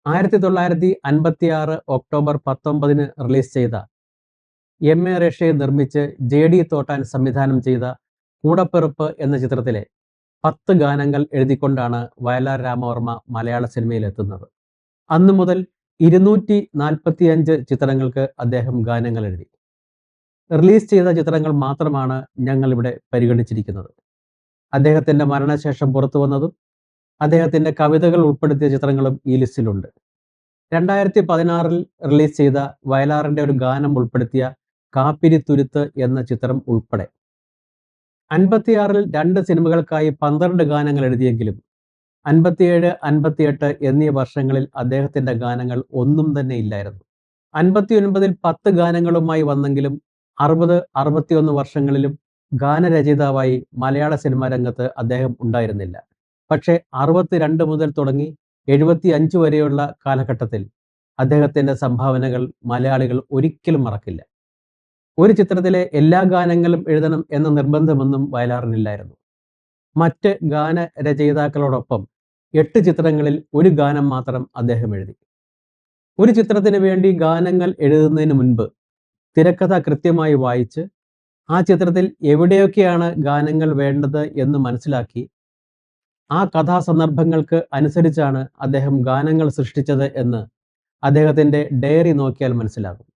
1956 October 19 release ചെയ്ത MA. Rasheed നിർമ്മിച്ച് ജെ.ഡി. തോട്ടാൻ സംവിധാനം ചെയ്ത കൂടപ്പിറപ്പ് എന്ന ചിത്രത്തിലെ 10 ഗാനങ്ങൾ എഴുതിക്കൊണ്ടാണ് വയലാർ രാമവർമ്മ മലയാള സിനിമയിലെത്തുന്നത്. അന്നു മുതൽ 245 ചിത്രങ്ങൾക്ക് അദ്ദേഹം ഗാനങ്ങൾ എഴുതി. റിലീസ് ചെയ്ത ചിത്രങ്ങൾ മാത്രമാണ് ഞങ്ങളിവിടെ പരിഗണിച്ചിരിക്കുന്നത്. അദ്ദേഹത്തിൻ്റെ മരണശേഷം പുറത്തുവന്നതും അദ്ദേഹത്തിൻ്റെ കവിതകൾ ഉൾപ്പെടുത്തിയ ചിത്രങ്ങളും ഈ ലിസ്റ്റിലുണ്ട്. 2016 റിലീസ് ചെയ്ത വയലാറിൻ്റെ ഒരു ഗാനം ഉൾപ്പെടുത്തിയ കാപ്പിരിത്തുരുത്ത് എന്ന ചിത്രം ഉൾപ്പെടെ 56 2 സിനിമകൾക്കായി 12 ഗാനങ്ങൾ എഴുതിയെങ്കിലും 57, 58 എന്നീ വർഷങ്ങളിൽ അദ്ദേഹത്തിൻ്റെ ഗാനങ്ങൾ ഒന്നും തന്നെ ഇല്ലായിരുന്നു. 59 10 ഗാനങ്ങളുമായി വന്നെങ്കിലും 60, 61 വർഷങ്ങളിലും ഗാനരചയിതാവായി മലയാള സിനിമാ രംഗത്ത് അദ്ദേഹം ഉണ്ടായിരുന്നില്ല. പക്ഷേ 62 മുതൽ തുടങ്ങി 75 വരെയുള്ള കാലഘട്ടത്തിൽ അദ്ദേഹത്തിൻ്റെ സംഭാവനകൾ മലയാളികൾ ഒരിക്കലും മറക്കില്ല. ഒരു ചിത്രത്തിലെ എല്ലാ ഗാനങ്ങളും എഴുതണം എന്ന നിർബന്ധമൊന്നും വയലാറിനില്ലായിരുന്നു. മറ്റ് ഗാനരചയിതാക്കളോടൊപ്പം 8 ചിത്രങ്ങളിൽ ഒരു ഗാനം മാത്രം അദ്ദേഹം എഴുതി. ഒരു ചിത്രത്തിന് വേണ്ടി ഗാനങ്ങൾ എഴുതുന്നതിന് മുൻപ് തിരക്കഥ കൃത്യമായി വായിച്ച് ആ ചിത്രത്തിൽ എവിടെയൊക്കെയാണ് ഗാനങ്ങൾ വേണ്ടത് എന്ന് മനസ്സിലാക്കി ആ കഥാസന്ദർഭങ്ങൾക്ക് അനുസരിച്ചാണ് അദ്ദേഹം ഗാനങ്ങൾ സൃഷ്ടിച്ചത് എന്ന് അദ്ദേഹത്തിൻ്റെ ഡയറി നോക്കിയാൽ മനസ്സിലാകും.